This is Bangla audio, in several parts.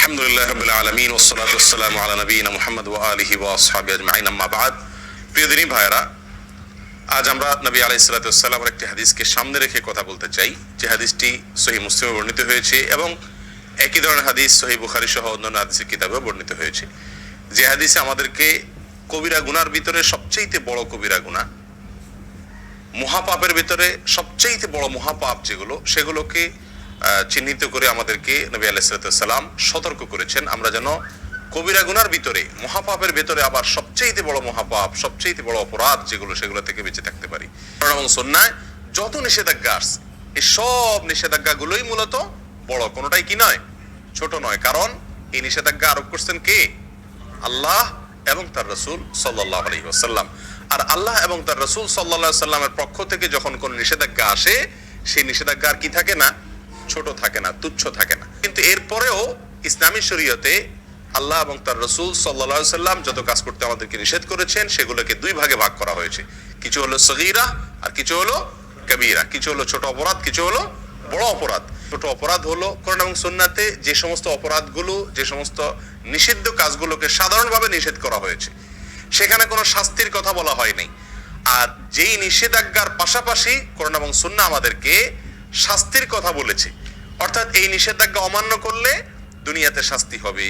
আলহামদুলিল্লাহ রাব্বিল আলামিন ওয়াসসালাতু ওয়াসসালামু আলা নবিয়িনা মুহাম্মদ ওয়া আলিহি ওয়া আসহাবিহি আজমাইন আম্মা বা'দ। প্রিয় দিনী ভাইরা, আজ আমরা নবী আলাইহিস সালাতু ওয়াসসালামের একটি হাদিসকে সামনে রেখে কথা বলতে চাই, যে হাদিসটি সহিহ মুসলিমে বর্ণিত হয়েছে এবং একই ধরনের হাদিস সহিহ বুখারী সহ অন্যান্য হাদিসের কিতাবেও বর্ণিত হয়েছে। যে হাদিসে আমাদেরকে কবিরা গুনার ভিতরে সবচেয়ে বড় কবিরা গুনাহ, মহাপাপের ভিতরে সবচেয়ে বড় মহাপাপ যেগুলো, সেগুলোকে চিহ্নিত করে আমাদেরকে নবী আলাইহিস সালাতু ওয়াসসালাম সতর্ক করেছেন, আমরা যেন কবিরা গুনার ভিতরে, মহাপাপের ভিতরে আবার সবচেয়ে বড় মহাপাপ, সবচেয়ে বড় অপরাধ যেগুলো, সেগুলো থেকে বেঁচে থাকতে পারি। এবং সুন্নাহয় যত নিষেধাজ্ঞা আসছে, এই সব নিষেধাজ্ঞাগুলোই মূলত বড়, কোনোটাই কি নয়, ছোট নয়। কারণ এই নিষেধাজ্ঞা আরোপ করছেন কে? আল্লাহ এবং তার রাসূল সাল্লাল্লাহু আলাইহি ওয়াসাল্লাম। আর আল্লাহ এবং তার রাসূল সাল্লাল্লাহু আলাইহি ওয়াসাল্লামের পক্ষ থেকে যখন কোন নিষেধাজ্ঞা আসে, সেই নিষেধাজ্ঞা আর কি থাকে না, ছোট থাকে না, তুচ্ছ থাকে না। কিন্তু এরপরেও ইসলামী শরীয়তে আল্লাহ এবং তার রাসূল সাল্লাল্লাহু আলাইহি ওয়াসাল্লাম যত কাজ করতে আমাদেরকে নিষেধ করেছেন, সেগুলোকে দুই ভাগে ভাগ করা হয়েছে। কিছু হলো সগীরা আর কিছু হলো কবীরা। কিছু হলো ছোট অপরাধ, কিছু হলো বড় অপরাধ। ছোট অপরাধ হলো কোরআন এবং সুন্নাতে যে সমস্ত অপরাধগুলো, যে সমস্ত নিষিদ্ধ কাজগুলোকে সাধারণভাবে নিষেধ করা হয়েছে, সেখানে কোনো শাস্তির কথা বলা হয় নাই। আর যেই নিষেধাজ্ঞার পাশাপাশি কোরআন এবং সুন্নাহ আমাদেরকে শাস্তির কথা বলেছে, অর্থাৎ এই নিষেধাজ্ঞা অমান্য করলে দুনিয়াতে শাস্তি হবে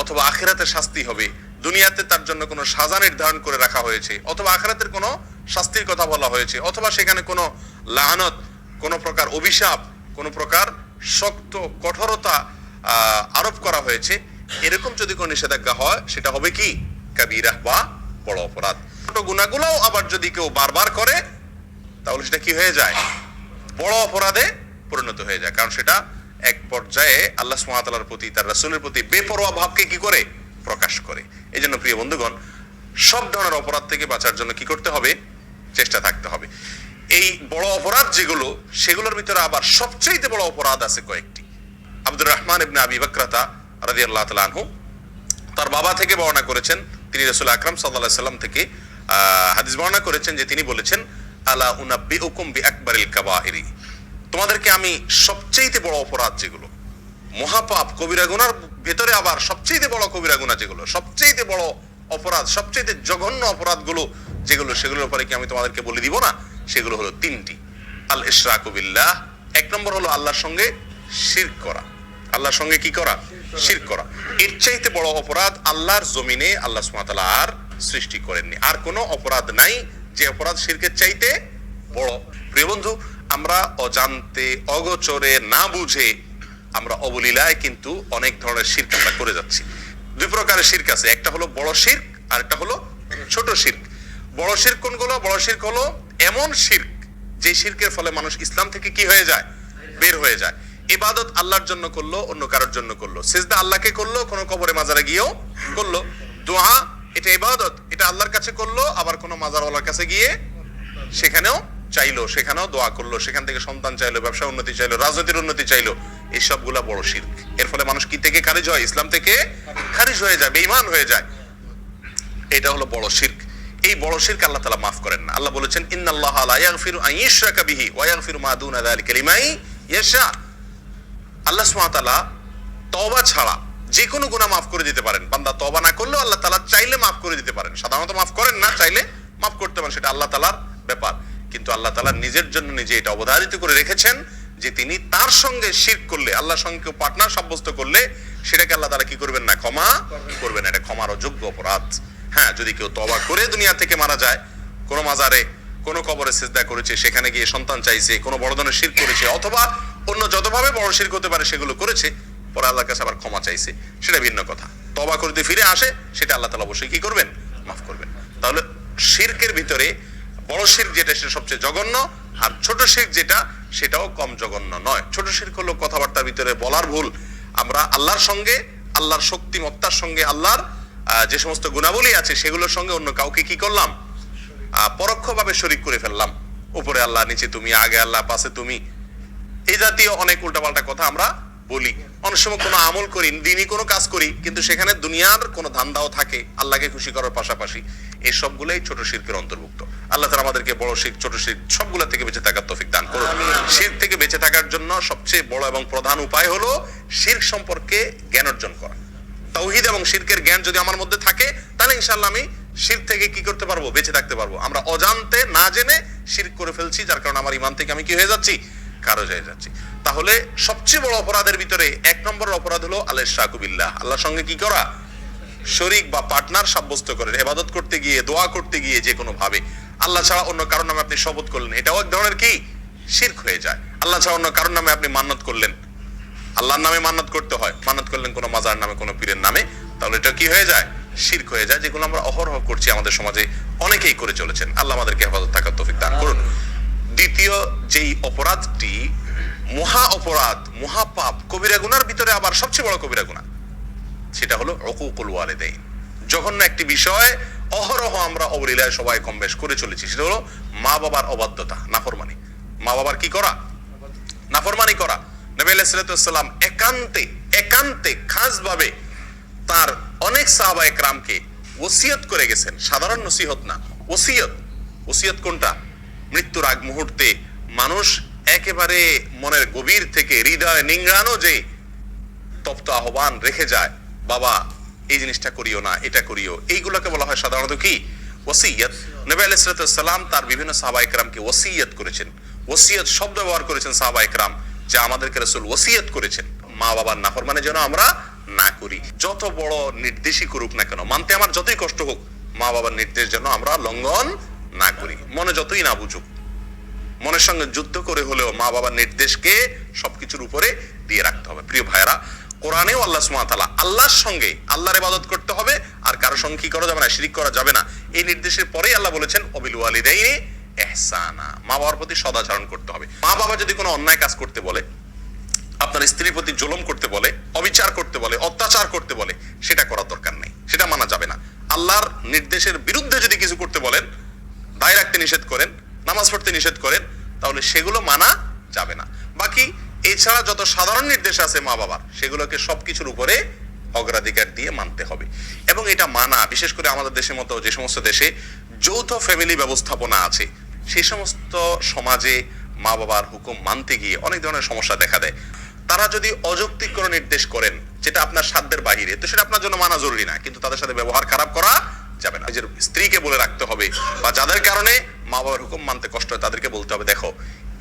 অথবা আখিরাতে শাস্তি হবে। দুনিয়াতে তার জন্য কোনো সাজা নির্ধারণ করে রাখা হয়েছে, অথবা আখিরাতের কোনো শাস্তির কথা বলা হয়েছে, অথবা সেখানে কোনো লাআনত, কোনো প্রকার অভিশাপ, কোনো প্রকার শক্ত কঠোরতা আরোপ করা হয়েছে। এরকম যদি কোনো নিষেধাজ্ঞা হয়, সেটা হবে কি? কাবীরা বা বড় অপরাধ। ছোট গুনাহগুলোও আবার যদি কেউ বারবার করে, তাহলে সেটা কি হয়ে যায়? বড় অপরাধে পরিণত হয়ে যায়। কারণ সেটা এক পর্যায়ে আল্লাহ সুবহানাহু ওয়া তাআলার প্রতি, তার রাসূলের প্রতি বেপরোয়া ভাবকে কি করে? প্রকাশ করে। এই জন্য প্রিয় বন্ধুগণ, সব ধরনের অপরাধ থেকে বাঁচার জন্য কি করতে হবে? চেষ্টা থাকতে হবে। এই বড় অপরাধ যেগুলো, সেগুলোর ভিতরে আবার সবচেয়ে বড় অপরাধ আছে কয়েকটি। আব্দুর রহমান ইবনে আবি বকরাতা রাদিয়াল্লাহু তাআলা আনহু তার বাবা থেকে বর্ণনা করেছেন, তিনি রাসূল আকরাম সাল্লাল্লাহু আলাইহি ওয়াসাল্লাম থেকে হাদিস বর্ণনা করেছেন যে তিনি বলেছেন, আলা উনাব্বিউকুম বিআকবারিল কাবাইরি, তোমাদেরকে আমি সবচেয়ে বড় অপরাধ যেগুলো, মহাপাপ কবিরা গুনার ভেতরে আবার সবচেয়ে বড় কবিরা গুনাহ যেগুলো, সবচেয়ে বড় অপরাধ, সবচেয়ে জঘন্য অপরাধগুলো যেগুলো, সেগুলোর উপরে কি আমি তোমাদেরকে বলে দিব না? সেগুলো হলো তিনটি। আল ইশরাকু বিল্লাহ, এক নম্বর হলো আল্লাহর সঙ্গে শিরক করা। আল্লাহর সঙ্গে কি করা? শিরক করা। এর চাইতে বড় অপরাধ আল্লাহর জমিনে আল্লাহ সুবহানাহু ওয়া তাআলা আর সৃষ্টি করেননি। আর কোনো অপরাধ নাই যে অপরাধ শিরকের চাইতে বড়। প্রিয় বন্ধু, আমরা অজান্তে, অগোচরে, না বুঝে আমরা অবলীলায় কিন্তু অনেক ধরনের শিরক আমরা করে যাচ্ছি। দুই প্রকারের শিরক আছে, একটা হলো বড় শিরক আর একটা হলো ছোট শিরক। বড় শিরক কোনগুলো? বড় শিরক হলো এমন শিরক যে শিরকের ফলে মানুষ ইসলাম থেকে কি হয়ে যায়? বের হয়ে যায়। ইবাদত আল্লাহর জন্য করলো, অন্য কারোর জন্য করলো। সিজদা আল্লাহকে করলো, কোনো কবরে মাজারে গিয়েও করলো। দোয়া, এটা ইবাদত, এটা আল্লাহর কাছে করলো, আবার কোনো মাজারওয়ালার কাছে গিয়ে সেখানেও চাইলো, সেখানেও দোয়া করলো, সেখান থেকে সন্তান চাইলো, ব্যবসা উন্নতি চাইলো, রাজনীতির উন্নতি চাইলো। এই সবগুলা বড় শিরক। এর ফলে মানুষ কি থেকে খারিজ হয়? ইসলাম থেকে খারিজ হয়ে যায়, বেঈমান হয়ে যায়। এটা হলো বড় শিরক। এই বড় শিরক আল্লাহ তাআলা মাফ করেন না। আল্লাহ বলেছেন, ইন্নাল্লাহা লা ইয়াগফিরু আন ইউশরাকা বিহি ওয়া ইয়াগফিরু মা দুনা যালিকা লিমান ইয়াশা। আল্লাহ সুবহানাহু ওয়া তাআলা তওবা ছাড়া যে কোনো গুনাহ মাফ করে দিতে পারেন। বান্দা তওবা না করলেও আল্লাহ তাআলা চাইলে মাফ করে দিতে পারেন। সাধারণত মাফ করেন না, চাইলে মাফ করতে পারেন, সেটা আল্লাহ তাআলার ব্যাপার। কিন্তু আল্লাহ তাআলা নিজের জন্য নিজে এটা অবধারিত করে রেখেছেন যে তিনি তার সঙ্গে শিরক করলে, আল্লাহর সঙ্গে কেউ পার্টনার সাব্যস্ত করলে, সেটাকে আল্লাহ তাআলা কি করবেন না? ক্ষমা করবেন না। এটা ক্ষমার অযোগ্য অপরাধ। হ্যাঁ, যদি কেউ তওবা করে দুনিয়া থেকে মারা যায়, কোনো মাজারে, কোনো কবরে সিজদা করেছে, সেখানে গিয়ে সন্তান চাইছে, কোনো বড় ধরনের শিরক করেছে, অথবা অন্য যতভাবে বড় শিরক হতে পারে সেগুলো করেছে, পরে আল্লাহর কাছে আবার ক্ষমা চাইছে, সেটা ভিন্ন কথা। তওবা করতে ফিরে আসে, সেটা আল্লাহ তাআলা অবশ্যই কি করবেন? মাফ করবেন। তাহলে শিরকের ভিতরে বড় শিরক যেটা, সেটা সবচেয়ে জঘন্য, আর ছোট শিরক যেটা, সেটাও কম জঘন্য নয়। ছোট শিরক হলো কথাবার্তার ভিতরে বলার ভুল। আমরা আল্লাহর সঙ্গে, আল্লাহর শক্তিমত্তার সঙ্গে, আল্লাহর যে সমস্ত গুণাবলী আছে সেগুলোর সঙ্গে অন্য কাউকে কি করলাম? পরোক্ষভাবে শরীক করে ফেললাম। উপরে আল্লাহ, নিচে তুমি, আগে আল্লাহ, পাশে তুমি, এই জাতীয় অনেক উল্টাপাল্টা কথা আমরা বলি, অনেক সময় কোনো আমল করি, দিনই কোনো কাজ করি, কিন্তু সেখানে দুনিয়ার কোনো ধান্দাও থাকে আল্লাহকে খুশি করার পাশাপাশি। এই সবগুলোই ছোট শিরকের অন্তর্ভুক্ত। আল্লাহ তাআলা আমাদেরকে বড় শিরক, ছোট শিরক সবগুলা থেকে বেঁচে থাকার তৌফিক দান করুন। শিরক থেকে বেঁচে থাকার জন্য সবচেয়ে বড় এবং প্রধান উপায় হলো শিরক সম্পর্কে জ্ঞান অর্জন করা। তাওহীদ এবং শিরকের জ্ঞান যদি আমার মধ্যে থাকে, তাহলে ইনশাআল্লাহ আমি শিরক থেকে কি করতে পারবো? বেঁচে থাকতে পারবো। আমরা অজান্তে না জেনে শিরক করে ফেলছি, যার কারণে আমার ঈমান থেকে আমি কি হয়ে যাচ্ছি? খারজ হয়ে যাচ্ছি। তাহলে সবচেয়ে বড় অপরাধের ভিতরে 1 নম্বরের অপরাধ হলো আল-ইশরাকু বিল্লাহ, আল্লাহর সঙ্গে কি করা? শরীক বা পার্টনার সাব্যস্ত করেন। ইবাদত করতে গিয়ে, দোয়া করতে গিয়ে যে কোনো ভাবে আল্লাহ ছাড়া অন্য কারোর নামে আপনি শপথ করলেন, এটাও এক ধরনের কি? শিরক হয়ে যায়। আল্লাহ ছাড়া অন্য কারোর নামে আপনি মান্নত করলেন, আল্লাহর নামে মান্নত করতে হয়, মান্নত করলেন কোনো মাজার নামে, কোনো পীরের নামে, তাহলে এটা কি হয়ে যায়? শিরক হয়ে যায়, যেগুলো আমরা অহরহ করছি, আমাদের সমাজে অনেকেই করে চলেছেন। আল্লাহ আমাদেরকে হেফাজত থাকার তৌফিক দান করুন। দ্বিতীয় যেই অপরাধটি মহা অপরাধ, মহাপাপ, কবিরা গুনার ভিতরে আবার সবচেয়ে বড় কবিরা গুনাহ, সেটা হলো উকুকুল ওয়ালিদাইন। জঘন্য একটি বিষয়, অহরহ আমরা অবলীলায় সবাই কম বেশ করে চলেছি, সেটা হলো মা বাবার অবাধ্যতা, নাফরমানি। মা বাবার কি করা? নাফরমানি করা। নবী আলাইহিস সালাম একান্তে খাসভাবে তার অনেক সাহাবায়ে কেরামকে ওসিয়ত করে গেছেন। সাধারণ নসিহত না, ওসিয়ত কোনটা? মৃত্যুর আগ মুহূর্তে মানুষ একেবারে মনের গভীর থেকে, হৃদয় নিংড়ানো যে তপ্ত আহ্বান রেখে যায়, বাবা এই জিনিসটা করিও না, এটা করিও, এইগুলোকে বলা হয় সাধারণত কি? ওসিয়ত। নবী আলাইহিস সালাম তার বিভিন্ন সাহাবায়ে কেরামকে ওসিয়ত করেছেন। ওসিয়ত শব্দ ব্যবহার করেছেন সাহাবায়ে কেরাম, যে আমাদেরকে রাসূল ওসিয়ত করেছেন মা বাবার নাফরমানি যেন আমরা না করি। যত বড় নির্দেশই করুক না কেন, মানতে আমার যতই কষ্ট হোক, মা বাবার নির্দেশ যেন আমরা লঙ্ঘন না করি। মনে যতই না বুঝুক, মনের সঙ্গে যুদ্ধ করে হলেও মা বাবার নির্দেশকে সবকিছুর উপরে দিয়ে রাখতে হবে। প্রিয় ভাইরা, কোরআনেও আল্লাহ সুবহানাহু ওয়া তাআলা আল্লাহর সঙ্গে আল্লাহর ইবাদত করতে হবে, আর কারো সঙ্গে কি করা যাবে না? শিরক করা যাবে না। এই নির্দেশের পরেই আল্লাহ বলেছেন ওয়াবিল ওয়ালিদাইনি ইহসানা, মা বাবার প্রতি সদাচরণ করতে হবে। মা বাবা যদি কোনো অন্যায় কাজ করতে বলে, আপনার স্ত্রীর প্রতি জুলুম করতে বলে, অবিচার করতে বলে, অত্যাচার করতে বলে, সেটা করার দরকার নেই, সেটা মানা যাবে না। আল্লাহর নির্দেশের বিরুদ্ধে যদি কিছু করতে বলেন, দায় রাখতে নিষেধ করেন, নামাজ পড়তে নিষেধ করেন, তাহলে সেগুলো মানা যাবে না। বাকি এছাড়া যত সাধারণ নির্দেশ আছে মা বাবার, সেগুলোকে সবকিছুর উপরে অগ্রাধিকার দিয়ে মানতে হবে। এবং এটা মানা, বিশেষ করে আমাদের দেশের মতো যে সমস্ত দেশে যৌথ ফ্যামিলি ব্যবস্থাপনা আছে, সেই সমস্ত সমাজে মা বাবার হুকুম মানতে গিয়ে অনেক ধরনের সমস্যা দেখা দেয়। তারা যদি অযৌক্তিক কোনো নির্দেশ করেন যেটা আপনার সাধ্যের বাহিরে, তো সেটা আপনার জন্য মানা জরুরি না, কিন্তু তাদের সাথে ব্যবহার খারাপ করা যাবে না। নিজের স্ত্রীকে বলে রাখতে হবে, বা যাদের কারণে মা বাবার হুকুম মানতে কষ্ট হয় তাদেরকে বলতে হবে, দেখো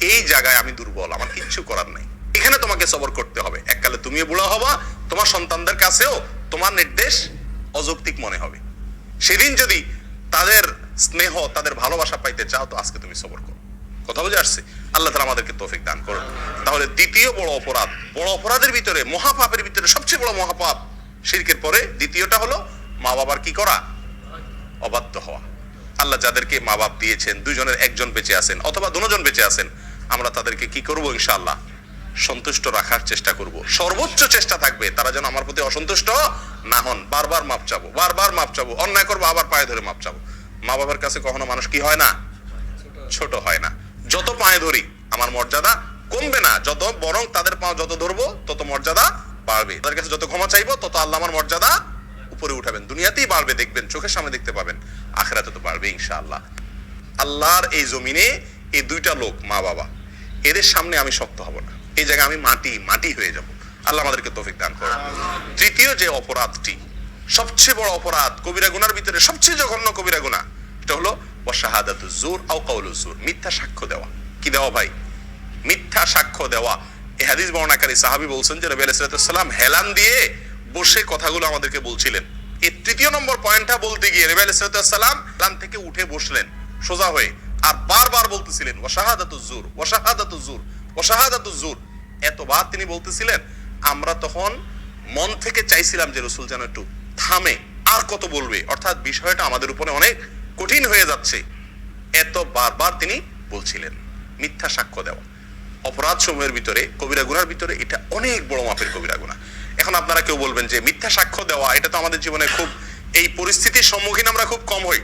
এই জায়গায় আমি দুর্বল, আমার কিচ্ছু করার নাই, এখানে তোমাকে সবর করতে হবে। এককালে তুমিও বুড়া হবা, তোমার সন্তানদের কাছেও তোমার নির্দেশ অযৌক্তিক মনে হবে। সেদিন যদি তাদের স্নেহ, তাদের ভালোবাসা পাইতে চাও, তো আজকে তুমি সবর করো। কথা বুঝে আসছে? আল্লাহ তাআলা আমাদেরকে তৌফিক দান করুন। তাহলে দ্বিতীয় বড় অপরাধ, বড় অপরাধের ভিতরে, মহাপাপের ভিতরে সবচেয়ে বড় মহাপাপ শিরকের পরে দ্বিতীয়টা হলো মা বাবার কি করা? অবাধ্য হওয়া। আল্লাহ যাদেরকে মা বাপ দিয়েছেন, দুজনের একজন বেঁচে আছেন অথবা দুজন বেঁচে আছেন, আমরা তাদেরকে কি করব? ইনশাআল্লাহ সন্তুষ্ট রাখার চেষ্টা করব। সর্বোচ্চ চেষ্টা থাকবে তারা যেন আমার প্রতি অসন্তুষ্ট না হন। বারবার মাপ চাবো, বারবার মাপ চাবো, অন্যায় করবো আবার পায়ে ধরে মাপ চাবো। মা বাবার কাছে কখনো মানুষ কি হয় না? ছোট হয় না। যত পায়ে ধরি আমার মর্যাদা কমবে না, যত বরং তাদের পা যত ধরবো তত মর্যাদা বাড়বে। তাদের কাছে যত ক্ষমা চাইবো তত আল্লাহ আমার মর্যাদা উপরে উঠাবেন। দুনিয়াতেই বাড়বে, দেখবেন, চোখের সামনে দেখতে পাবেন, আখিরাতে তো বাড়বে ইনশাআল্লাহ। আল্লাহর এই জমিনে এই দুইটা লোক, মা বাবা, এদের সামনে আমি শক্ত হব না, এই জায়গায় আমি মাটি হয়ে যাব। আল্লাহ আমাদেরকে তৌফিক দান করুন। তৃতীয় যে অপরাধটি, সবচেয়ে বড় অপরাধ, কবিরা গুনার ভিতরে সবচেয়ে জঘন্য কবিরা গুনাহ, এটা হলো ওয়াশাহাদাতুজ জুর আও কাউলুজ জুর, মিথ্যা সাক্ষ্য দেওয়া। কি দেওয়া ভাই? মিথ্যা সাক্ষ্য দেওয়া। এই হাদিস বর্ণনাকারী সাহাবী বলছেন যে নবী আলাইহিস সালাম হেলান দিয়ে বসে কথাগুলো আমাদেরকে বলছিলেন। এই তৃতীয় নম্বর পয়েন্টটা বলতে গিয়ে নবী আলাইহিস সালাম হেলান থেকে উঠে বসলেন সোজা হয়ে, আর বারবার বলতেছিলেন ওয়াশাহাদাতুজ জুর, ওয়াশাহাদাতুজ জুর, ওয়াশাহাদাতুজ জুর। এতবার তিনি বলতেছিলেন, আমরা তখন মন থেকে চাইছিলাম যে রাসূল যেন একটু থামে, আর কত বলবে, অর্থাৎ বিষয়টা আমাদের উপরে অনেক কঠিন হয়ে যাচ্ছে। এত বারবার তিনি বলছিলেন। মিথ্যা সাক্ষ্য দেওয়া অপরাধ সমূহের ভিতরে, কবিরা গুনার ভিতরে এটা অনেক বড় মাপের কবিরা গুনাহ। এখন আপনারা কেউ বলবেন যে মিথ্যা সাক্ষ্য দেওয়া এটা তো আমাদের জীবনে খুব, এই পরিস্থিতির সম্মুখীন আমরা খুব কম হই।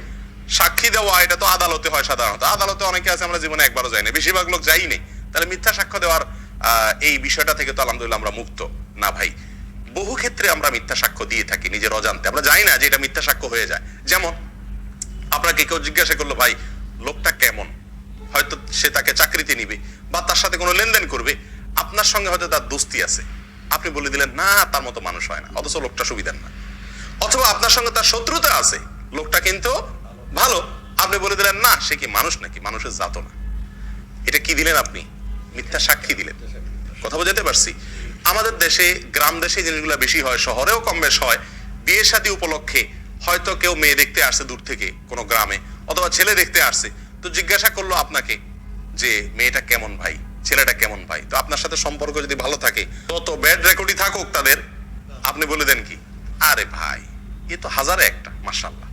সাক্ষী দেওয়া এটা তো আদালতে হয় সাধারণত, আদালতে অনেকে আছে আমরা জীবনে একবারও যাই না, বেশিরভাগ লোক যাই নেই। তাহলে মিথ্যা সাক্ষ্য দেওয়ার এই বিষয়টা থেকে তো আলহামদুলিল্লাহ আমরা মুক্ত না ভাই। বহু ক্ষেত্রে আমরা মিথ্যা সাক্ষ্য দিয়ে থাকি নিজের অজান্তে, আমরা জানি না যে এটা মিথ্যা সাক্ষ্য হয়ে যায়। যেমন আপনাকে কেউ জিজ্ঞাসা করলো ভাই লোকটা কেমন, হয়তো সে তাকে চাকরিতে নিবে বা তার সাথে কোনো লেনদেন করবে, আপনার সঙ্গে হয়তো তার দোস্তি আছে, আপনি বলে দিলেন না তার মতো মানুষ হয় না, অথচ লোকটা সুবিধার না। অথবা আপনার সঙ্গে তার শত্রুতা আছে, লোকটা কিন্তু ভালো, আপনি বলে দিলেন না সে কি মানুষ নাকি, মানুষের জাতও না। এটা কি দিলেন আপনি? মিথ্যা সাক্ষী দিলেন। কথা বোঝাতে পারছি? আমাদের দেশে, গ্রাম দেশে জিনিসগুলো বেশি হয়, শহরেও কম বেশ হয়। বিয়ে শাদী উপলক্ষে হয়তো কেউ মেয়ে দেখতে আসছে দূর থেকে কোনো গ্রামে, অথবা ছেলে দেখতে আসছে, তো জিজ্ঞাসা করলো আপনাকে যে মেয়েটা কেমন ভাই, ছেলেটা কেমন ভাই। তো আপনার সাথে সম্পর্ক যদি ভালো থাকে, তত ব্যাড রেকর্ডই থাকুক তাদের, আপনি বলে দেন কি আরে ভাই এ তো হাজারে একটা মাশাআল্লাহ।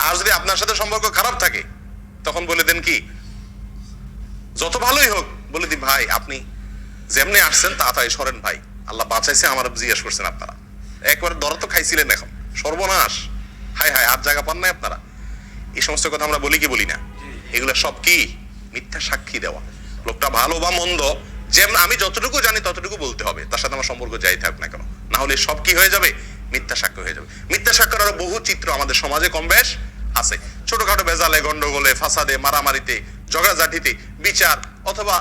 আর যদি আপনার সাথে সম্পর্ক খারাপ থাকে তখন বলে দেন কি, যত ভালোই হোক বলে দি ভাই আপনি যেমনি আসছেন তাড়াতাড়ি সরেন ভাই, আল্লাহ বাঁচাইছে আমার জিজ্ঞেস করছেন আপনারা, একবার দর তো খাইছিলেন, এখন সর্বনাশ, হায় হায় আর জায়গা পান নাই আপনারা। এই সমস্ত কথা আমরা বলি কি বলি না? এগুলো সব কি মিথ্যা সাক্ষী দেওয়া। লোকটা ভালো বা মন্দ, যেমন আমি যতটুকু জানি ততটুকু বলতে হবে, তার সাথে আমার সম্পর্ক যাই থাক না কেন, না হলে সব কি হয়ে যাবে, মিথ্যা সাক্ষ্য হয়ে যাবে। মিথ্যা সাক্ষ্যের আরো বহু চিত্র আমাদের সমাজে কম বেশ আছে। ছোটখাটো বেজালে, গন্ডগোলে, ফাসাদে, মারামারিতে, ঝগড়াঝাটিতে, বিচার অথবা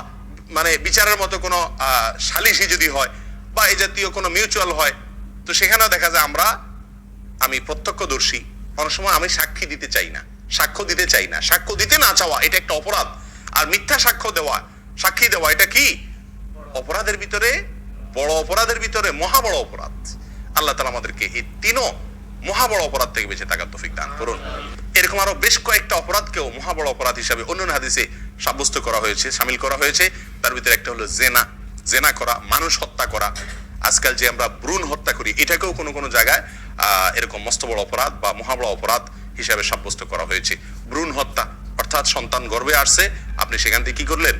মানে বিচারের মতো কোনো সালিশি যদি হয় বা এই জাতীয় কোনো মিউচুয়াল হয়, তো সেখানেও দেখা যায় আমি প্রত্যক্ষদর্শী, অনেক সময় আমি সাক্ষী দিতে চাই না, সাক্ষ্য দিতে চাই না। সাক্ষ্য দিতে না চাওয়া এটা একটা অপরাধ, আর মিথ্যা সাক্ষ্য দেওয়া, সাক্ষী দেওয়া এটা কি অপরাধের ভিতরে, বড় অপরাধের ভিতরে মহা বড় অপরাধ। আল্লাহ তাআলা আমাদেরকে এই তিনও মহা বড় অপরাধ থেকে বেঁচে থাকার তৌফিক দান করুন। এরকম আরো বেশ কয়েকটা অপরাধকেও মহা বড় অপরাধ হিসাবে অন্যান্য হাদিসে সাব্যস্ত করা হয়েছে, শামিল করা হয়েছে। তার ভিতরে একটা হলো জেনা, জেনা করা, মানুষ হত্যা করা। আজকাল যে আমরা ভ্রূণ হত্যা করি, এটাকেও কোনো কোনো জায়গায় এরকম মস্ত বড় অপরাধ বা মহা বড় অপরাধ হিসাবে সাব্যস্ত করা হয়েছে। ভ্রূণ হত্যা অর্থাৎ সন্তান গর্ভে আসছে, আপনি সেখান থেকে কি করলেন,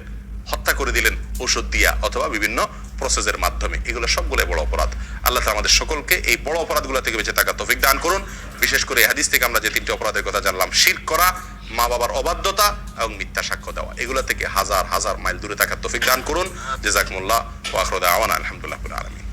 হত্যা করে দিলেন ওষুধ দিয়া অথবা বিভিন্ন প্রসেসের মাধ্যমে। এগুলো সবগুলো বড় অপরাধ। আল্লাহ তাআলা আমাদের সকলকে এই বড় অপরাধগুলো থেকে বেঁচে থাকার তৌফিক দান করুন। বিশেষ করে এই হাদিস থেকে আমরা যে তিনটি অপরাধের কথা জানলাম, শিরক করা, মা বাবার অবাধ্যতা এবং মিথ্যা সাক্ষ্য দেওয়া, এগুলো থেকে হাজার হাজার মাইল দূরে থাকার তৌফিক দান করুন। জাযাকুমুল্লাহ ওয়া আখিরু দাওয়ানা আলহামদুলিল্লাহি রাব্বিল আলামিন।